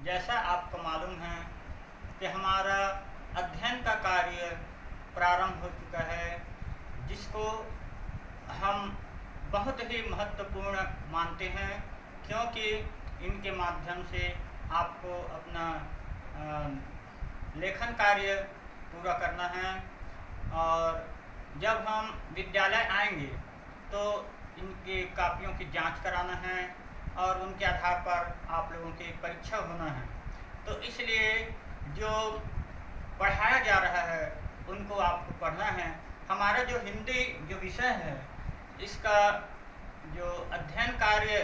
जैसा आपको मालूम है कि हमारा अध्ययन का कार्य प्रारंभ हो चुका है, जिसको हम बहुत ही महत्वपूर्ण मानते हैं, क्योंकि इनके माध्यम से आपको अपना लेखन कार्य पूरा करना है। और जब हम विद्यालय आएंगे तो इनकी कापियों की जांच कराना है और उनके आधार पर आप लोगों की परीक्षा होना है। तो इसलिए जो पढ़ाया जा रहा है उनको आपको पढ़ना है। हमारा जो हिंदी जो विषय है, इसका जो अध्ययन कार्य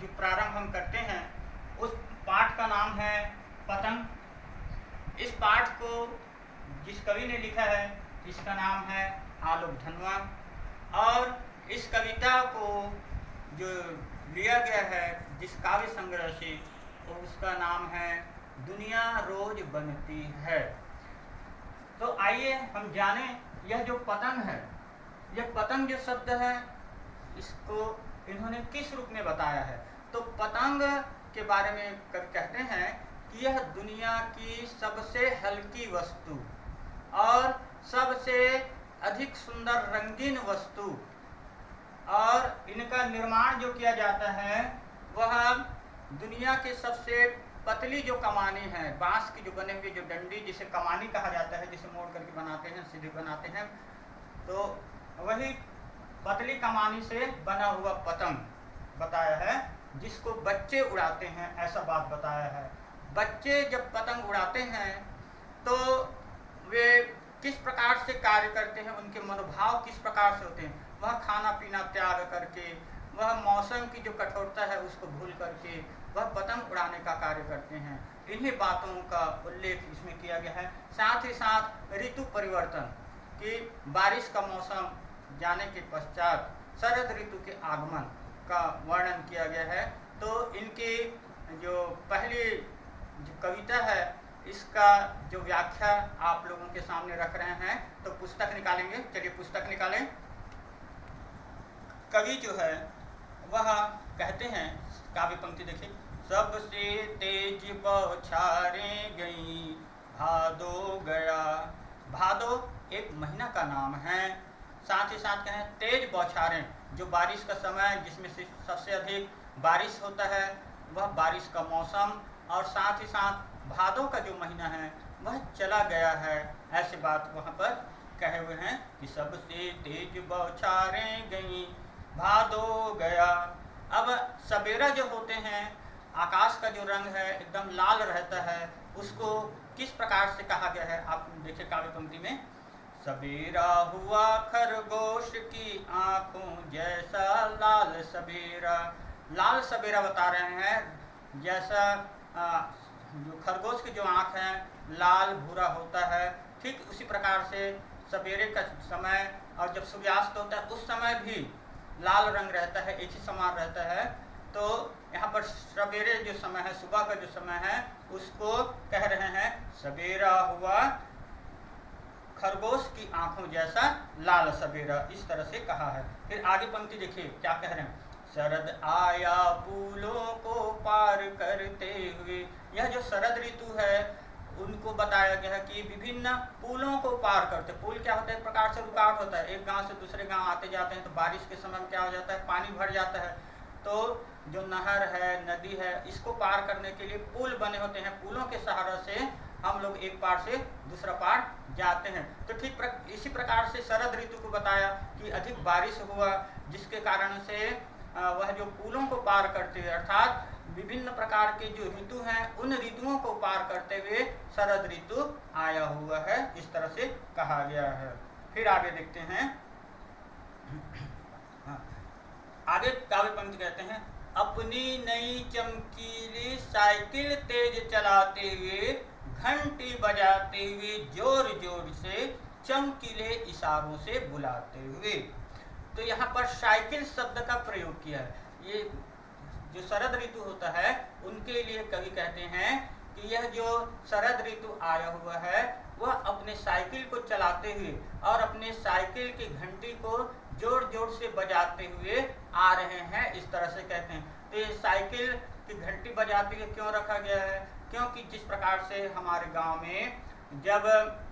जो प्रारंभ हम करते हैं, उस पाठ का नाम है पतंग। इस पाठ को जिस कवि ने लिखा है, इसका नाम है आलोक धनवा। और इस कविता को जो लिया गया है जिस काव्य संग्रह से, उसका नाम है दुनिया रोज बनती है। तो आइए हम जाने यह जो पतंग है, यह पतंग जो शब्द है, इसको इन्होंने किस रूप में बताया है। तो पतंग के बारे में कवि कहते हैं कि यह दुनिया की सबसे हल्की वस्तु और सबसे अधिक सुंदर रंगीन वस्तु, और इनका निर्माण जो किया जाता है वह दुनिया के सबसे पतली जो कमानी है, बांस की जो बने हुए जो डंडी, जिसे कमानी कहा जाता है, जिसे मोड़ करके बनाते हैं, सीधे बनाते हैं, तो वही पतली कमानी से बना हुआ पतंग बताया है, जिसको बच्चे उड़ाते हैं, ऐसा बात बताया है। बच्चे जब पतंग उड़ाते हैं तो वे किस प्रकार से कार्य करते हैं, उनके मनोभाव किस प्रकार से होते हैं। वह खाना पीना त्याग करके, वह मौसम की जो कठोरता है उसको भूल करके वह पतंग उड़ाने का कार्य करते हैं। इन्हीं बातों का उल्लेख इसमें किया गया है। साथ ही साथ ऋतु परिवर्तन कि बारिश का मौसम जाने के पश्चात शरद ऋतु के आगमन का वर्णन किया गया है। तो इनकी जो पहली जो कविता है, इसका जो व्याख्या आप लोगों के सामने रख रहे हैं, तो पुस्तक निकालेंगे। चलिए पुस्तक निकालें। कवि जो है वह कहते हैं, काव्य पंक्ति देखिए, सबसे तेज बौछारें गई भादो गया। भादो एक महीना का नाम है। साथ ही साथ कहें तेज बौछारें, जो बारिश का समय जिसमें से सबसे अधिक बारिश होता है, वह बारिश का मौसम, और साथ ही साथ भादो का जो महीना है वह चला गया है। ऐसी बात वहाँ पर कहे हुए हैं कि सबसे तेज बौछारें गई भादो गया। अब सवेरा जो होते हैं, आकाश का जो रंग है एकदम लाल रहता है, उसको किस प्रकार से कहा गया है, आप देखिए काव्य पंक्ति में, सवेरा हुआ खरगोश की आंखों जैसा लाल सवेरा। लाल सवेरा बता रहे हैं, जैसा जो खरगोश की जो आंख है लाल भूरा होता है, ठीक उसी प्रकार से सवेरे का समय और जब सूर्यास्त होता है उस समय भी लाल रंग रहता है, एक ही समान रहता है। तो यहाँ पर सवेरे जो समय है, सुबह का जो समय है, उसको कह रहे हैं सवेरा हुआ खरगोश की आंखों जैसा लाल सवेरा, इस तरह से कहा है। फिर आगे पंक्ति देखिए क्या कह रहे हैं, शरद आया फूलों को पार करते हुए। यह जो शरद ऋतु है उनको बताया गया है कि विभिन्न पुलों को पार करते। पुल क्या होता है, एक प्रकार से रुकावट होता है, एक गांव से दूसरे गांव आते जाते हैं, तो बारिश के समय में क्या हो जाता है, पानी भर जाता है, तो जो नहर है, नदी है, इसको पार करने के लिए पुल बने होते हैं। पुलों के सहारा से हम लोग एक पार से दूसरा पार जाते हैं। तो ठीक इसी प्रकार से शरद ऋतु को बताया कि अधिक बारिश हुआ, जिसके कारण से वह जो पुलों को पार करते हुए, अर्थात विभिन्न प्रकार के जो ऋतु हैं उन ऋतुओं को पार करते हुए शरद ऋतु आया हुआ है, इस तरह से कहा गया है। फिर आगे देखते हैं, आगे काव्य पंक्ति कहते हैं, अपनी नई चमकीली साइकिल तेज चलाते हुए, घंटी बजाते हुए, जोर जोर से चमकीले इशारों से बुलाते हुए। तो यहाँ पर साइकिल शब्द का प्रयोग किया है। ये जो शरद ऋतु होता है उनके लिए कवि कहते हैं कि यह जो शरद ऋतु आया हुआ है वह अपने साइकिल को चलाते हुए और अपने साइकिल की घंटी को जोर जोर से बजाते हुए आ रहे हैं, इस तरह से कहते हैं। तो ये साइकिल कि घंटी बजाते हुए क्यों रखा गया है? क्योंकि जिस प्रकार से हमारे गांव में जब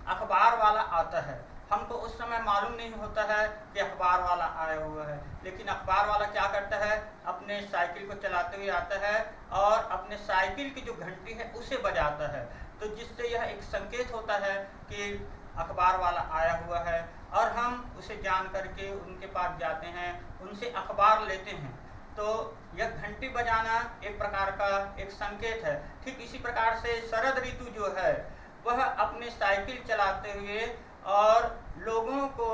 अखबार वाला आता है, हमको उस समय मालूम नहीं होता है कि अखबार वाला आया हुआ है, लेकिन अखबार वाला क्या करता है, अपने साइकिल को चलाते हुए आता है और अपने साइकिल की जो घंटी है उसे बजाता है, तो जिससे यह एक संकेत होता है कि अखबार वाला आया हुआ है, और हम उसे जान करके उनके पास जाते हैं, उनसे अखबार लेते हैं। तो यह घंटी बजाना एक प्रकार का एक संकेत है। ठीक इसी प्रकार से शरद ऋतु जो है वह अपने साइकिल चलाते हुए और लोगों को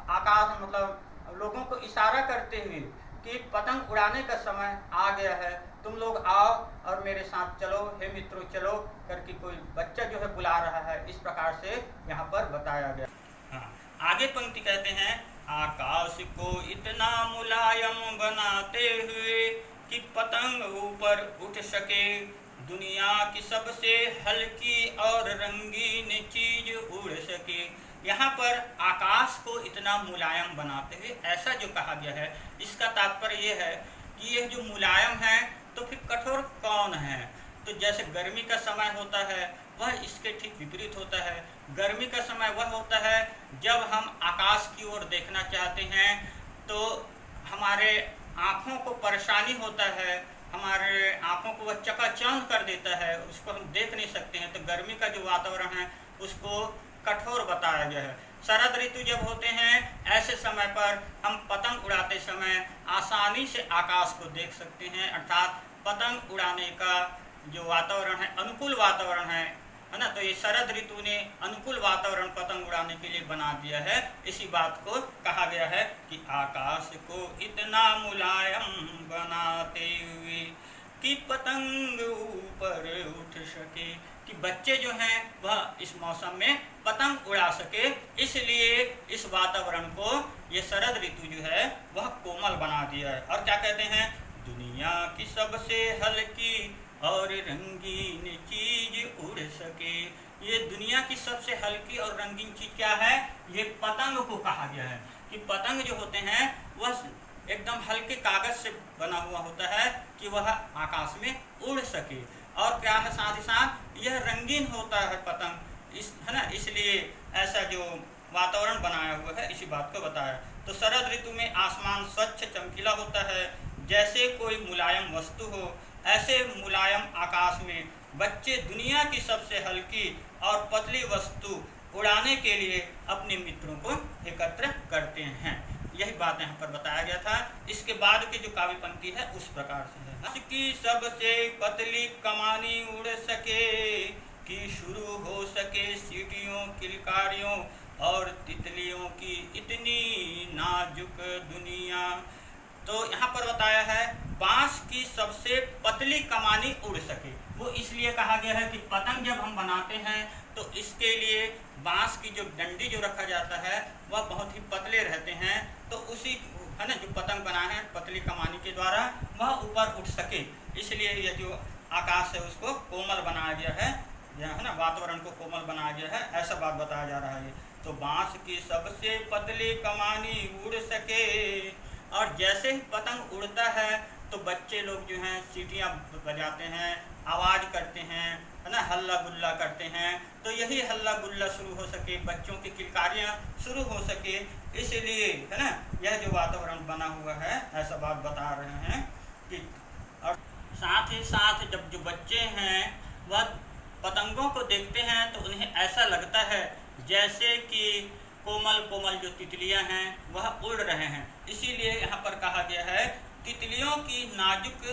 आकाश मतलब लोगों को इशारा करते हुए कि पतंग उड़ाने का समय आ गया है, तुम लोग आओ और मेरे साथ चलो, हे मित्रों चलो करके कोई बच्चा जो है बुला रहा है, इस प्रकार से यहाँ पर बताया गया। हाँ, आगे पंक्ति कहते हैं, आकाश को इतना मुलायम बनाते हुए कि पतंग ऊपर उठ सके, दुनिया की सबसे हल्की और रंगीन चीज उड़ सके। यहाँ पर आकाश को इतना मुलायम बनाते हुए ऐसा जो कहा गया है, इसका तात्पर्य यह है कि यह जो मुलायम है तो फिर कठोर कौन है? तो जैसे गर्मी का समय होता है वह इसके ठीक विपरीत होता है। गर्मी का समय वह होता है जब हम आकाश की ओर देखना चाहते हैं तो हमारे आँखों को परेशानी होता है, हमारे आँखों को वह चकाचौंध कर देता है, उसको हम देख नहीं सकते हैं। तो गर्मी का जो वातावरण है उसको कठोर बताया गया है। शरद ऋतु जब होते हैं ऐसे समय पर हम पतंग उड़ाते समय आसानी से आकाश को देख सकते हैं, अर्थात पतंग उड़ाने का जो वातावरण है अनुकूल वातावरण है ना। तो ये शरद ऋतु ने अनुकूल वातावरण पतंग उड़ाने के लिए बना दिया है। इसी बात को कहा गया है कि आकाश को इतना मुलायम बनाते हुए कि पतंग ऊपर उठ सके, कि बच्चे जो हैं वह इस मौसम में पतंग उड़ा सके, इसलिए इस वातावरण को ये शरद ऋतु जो है वह कोमल बना दिया है। और क्या कहते हैं, दुनिया की सबसे हल्की और रंगीन चीज उड़ सके। ये दुनिया की सबसे हल्की और रंगीन चीज क्या है? ये पतंग को कहा गया है कि पतंग जो होते हैं वह एकदम हल्के कागज से बना हुआ होता है कि वह आकाश में उड़ सके। और क्या है, साथ ही साथ यह रंगीन होता है पतंग, इस है ना, इसलिए ऐसा जो वातावरण बनाया हुआ है इसी बात को बताया। तो शरद ऋतु में आसमान स्वच्छ चमकीला होता है, जैसे कोई मुलायम वस्तु हो, ऐसे मुलायम आकाश में बच्चे दुनिया की सबसे हल्की और पतली वस्तु उड़ाने के लिए अपने मित्रों को एकत्र करते हैं। यही बात यहाँ पर बताया गया था। इसके बाद की जो काव्य पंक्ति है उस प्रकार से है, उसकी सबसे पतली कमानी उड़ सके कि शुरू हो सके सीटियों किलकारियों और तितलियों की इतनी नाजुक दुनिया। तो यहाँ पर बताया है बांस की सबसे पतली कमानी उड़ सके। वो इसलिए कहा गया है कि पतंग जब हम बनाते हैं तो इसके लिए बांस की जो डंडी जो रखा जाता है वह बहुत ही पतले रहते हैं, तो उसी है ना जो पतंग बनाए हैं पतली कमानी के द्वारा वह ऊपर उठ सके, इसलिए यह जो आकाश है उसको कोमल बनाया गया है ना, वातावरण को कोमल बनाया गया है, ऐसा बात बताया जा रहा है। तो बांस की सबसे पतली कमानी उड़ सके, और जैसे ही पतंग उड़ता है तो बच्चे लोग जो हैं सीटियाँ बजाते हैं, आवाज़ करते हैं, है ना, हल्ला गुल्ला करते हैं। तो यही हल्ला गुल्ला शुरू हो सके, बच्चों की किलकारियाँ शुरू हो सके, इसलिए है ना यह जो वातावरण बना हुआ है ऐसा बात बता रहे हैं कि। और साथ ही साथ जब जो बच्चे हैं वह पतंगों को देखते हैं तो उन्हें ऐसा लगता है जैसे कि कोमल कोमल जो तितलियां हैं वह उड़ रहे हैं, इसीलिए यहाँ पर कहा गया है तितलियों की नाजुक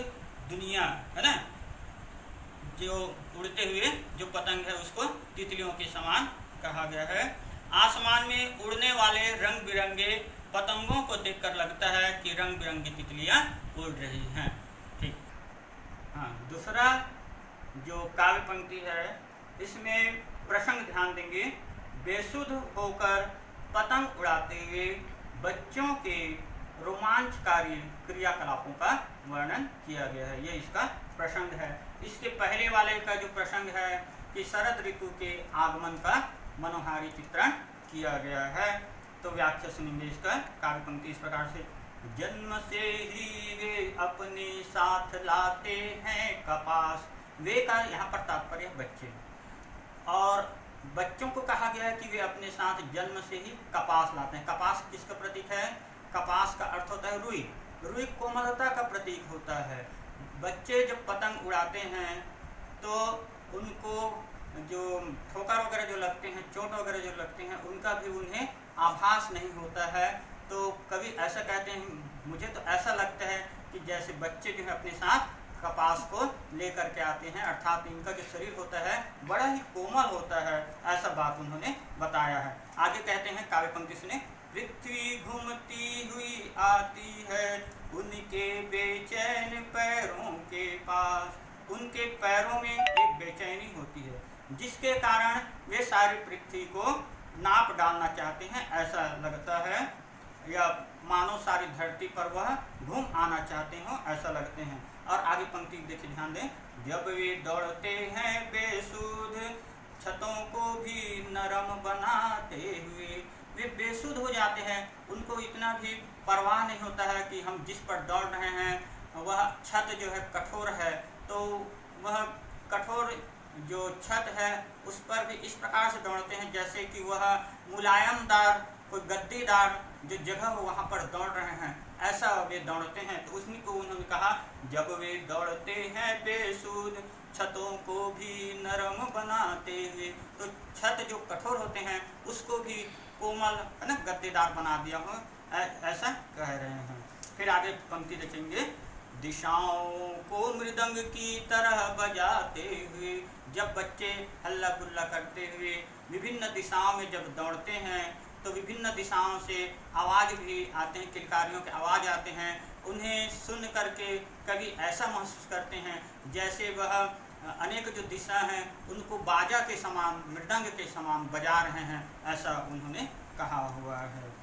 दुनिया, है ना, जो उड़ते हुए जो पतंग है उसको तितलियों के समान कहा गया है। आसमान में उड़ने वाले रंग बिरंगे पतंगों को देखकर लगता है कि रंग बिरंगी तितलियां उड़ रही हैं। ठीक, हाँ, दूसरा जो काव्य पंक्ति है इसमें प्रसंग ध्यान देंगे, बेसुध होकर पतंग उड़ाते हुए बच्चों के रोमांचकारी क्रियाकलापों का वर्णन किया गया है, ये इसका प्रसंग है। इसके पहले वाले का जो प्रसंग है कि शरद ऋतु के आगमन का मनोहारी चित्रण किया गया है। तो व्याख्या सुनेंगे इसका। काव्य पंक्ति इस प्रकार से, जन्म से ही वे अपने साथ लाते हैं कपास। वे का यहाँ पर तात्पर्य बच्चे, और बच्चों को कहा गया है कि वे अपने साथ जन्म से ही कपास लाते हैं। कपास किसका प्रतीक है? कपास का अर्थ होता है रुई। रुई कोमलता का प्रतीक होता है। बच्चे जब पतंग उड़ाते हैं तो उनको जो ठोकर वगैरह जो लगते हैं, चोट वगैरह जो लगते हैं, उनका भी उन्हें आभास नहीं होता है। तो कभी ऐसा कहते हैं, मुझे तो ऐसा लगता है कि जैसे बच्चे जो है अपने साथ कपास को लेकर के आते हैं, अर्थात इनका जो शरीर होता है बड़ा ही कोमल होता है, ऐसा बात उन्होंने बताया है। आगे कहते हैं काव्य पंक्ति सुने। पृथ्वी घूमती हुई आती है उनके बेचैन पैरों के पास। उनके पैरों में एक बेचैनी होती है जिसके कारण वे सारी पृथ्वी को नाप डालना चाहते हैं, ऐसा लगता है, या मानो सारी धरती पर वह घूम आना चाहते हो, ऐसा लगते हैं। और आगे पंक्ति देखिए, ध्यान दें। जब वे दौड़ते हैं बेसुध छतों को भी नरम बनाते हुए। वे बेसुध हो जाते हैं, उनको इतना भी परवाह नहीं होता है कि हम जिस पर दौड़ रहे हैं वह छत जो है कठोर है, तो वह कठोर जो छत है उस पर भी इस प्रकार से दौड़ते हैं जैसे कि वह मुलायमदार कोई गद्दीदार जो जगह हो वहाँ पर दौड़ रहे हैं, ऐसा वे दौड़ते हैं। तो उसी को उन्होंने कहा, जब वे दौड़ते हैं बेसुध छतों को भी नरम बनाते हुए। तो छत जो कठोर होते हैं उसको भी कोमल है ना, गद्दीदार बना दिया हो, ऐसा कह रहे हैं। फिर आगे पंक्ति देखेंगे। दिशाओं को मृदंग की तरह बजाते हुए। जब बच्चे हल्ला गुल्ला करते हुए विभिन्न दिशाओं में जब दौड़ते हैं तो विभिन्न दिशाओं से आवाज़ भी आते हैं, किलकारियों के आवाज़ आते हैं। उन्हें सुन करके कभी ऐसा महसूस करते हैं जैसे वह अनेक जो दिशा हैं उनको बाजा के समान, मृदंग के समान बजा रहे हैं, ऐसा उन्होंने कहा हुआ है।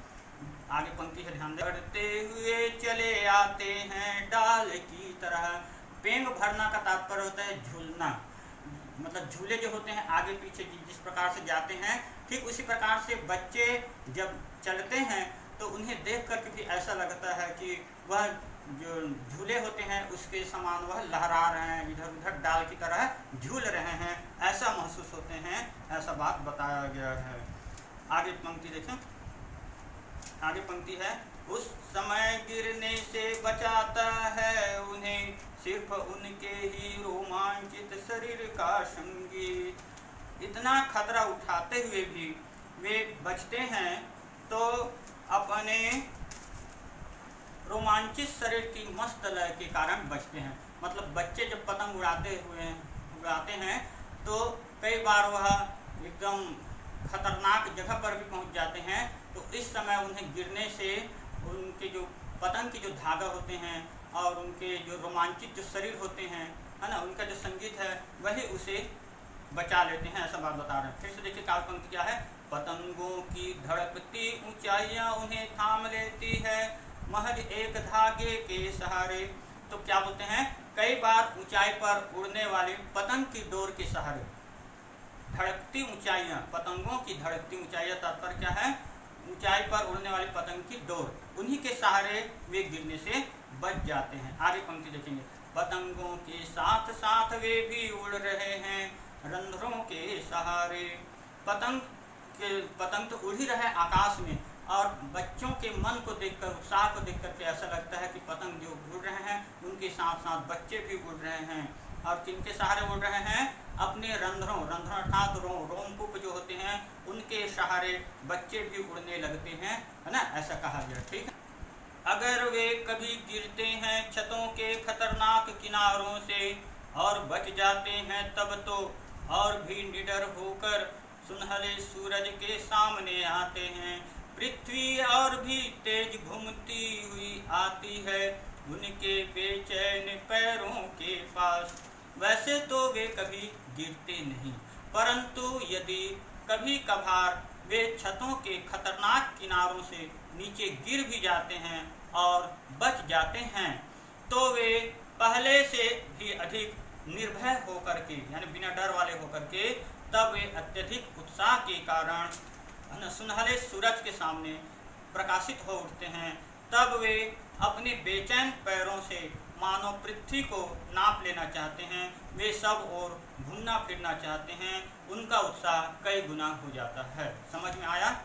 आगे पंक्ति है, ध्यान दें। बढ़ते हुए चले आते हैं डाल की तरह। पेंग भरना का तात्पर्य होता है झूलना, मतलब झूले जो होते हैं आगे पीछे जिस प्रकार से जाते हैं, ठीक उसी प्रकार से बच्चे जब चलते हैं तो उन्हें देख करके भी ऐसा लगता है कि वह जो झूले होते हैं उसके समान वह लहरा रहे हैं, इधर उधर डाल की तरह झूल रहे हैं, ऐसा महसूस होते हैं, ऐसा बात बताया गया है। आगे पंक्ति देखें। आगे पंक्ति है। उस समय गिरने से बचाता है उन्हें सिर्फ उनके ही रोमांचित शरीर का संगीत। इतना खतरा उठाते हुए भी वे बचते हैं तो अपने रोमांचित शरीर की मस्त लय के कारण बचते हैं। मतलब बच्चे जब पतंग उड़ाते हैं तो कई बार वह एकदम खतरनाक जगह पर भी पहुंच जाते हैं, तो इस समय उन्हें गिरने से उनके जो पतंग के जो धागा होते हैं और उनके जो रोमांचित जो शरीर होते हैं, है ना, उनका जो संगीत है वही उसे बचा लेते हैं, ऐसा बात बता रहे हैं। फिर से देखिए काव्य पंक्ति क्या है। पतंगों की धड़कती ऊंचाइयां उन्हें थाम लेती है महज एक धागे के सहारे। तो क्या बोलते हैं, कई बार ऊंचाई पर उड़ने वाली पतंग की डोर के सहारे, धड़कती ऊंचाइयां, पतंगों की धड़कती ऊंचाइयां तात्पर्य क्या है, ऊंचाई पर उड़ने वाली पतंग की डोर, उन्हीं के सहारे वे गिरने से बच जाते हैं। आगे पंक्ति देखेंगे। पतंगों के साथ साथ वे भी उड़ रहे हैं रंध्रों के सहारे। पतंग तो उड़ ही रहे आकाश में, और बच्चों के मन को देखकर, उत्साह को देख करके ऐसा लगता है कि पतंग जो उड़ रहे हैं उनके साथ साथ बच्चे भी उड़ रहे हैं। और किनके सहारे उड़ रहे हैं, अपने रंध्रों अर्थात रोमकूप जो होते हैं उनके सहारे बच्चे भी उड़ने लगते हैं, है ना, ऐसा कहा गया। ठीक है। अगर वे कभी गिरते हैं छतों के खतरनाक किनारों से और बच जाते हैं तब तो और भी निडर होकर सुनहले सूरज के सामने आते हैं। पृथ्वी और भी तेज घूमती हुई आती है उनके बेचैन पैरों के पास। वैसे तो वे कभी गिरते नहीं, परंतु यदि कभी कभार वे छतों के खतरनाक किनारों से नीचे गिर भी जाते हैं और बच जाते हैं तो वे पहले से भी अधिक निर्भय होकर के, यानी बिना डर वाले होकर के, तब वे अत्यधिक उत्साह के कारण सुनहरे सूरज के सामने प्रकाशित हो उठते हैं। तब वे अपने बेचैन पैरों से मानो पृथ्वी को नाप लेना चाहते हैं। वे सब और घूमना फिरना चाहते हैं। उनका उत्साह कई गुना हो जाता है। समझ में आया?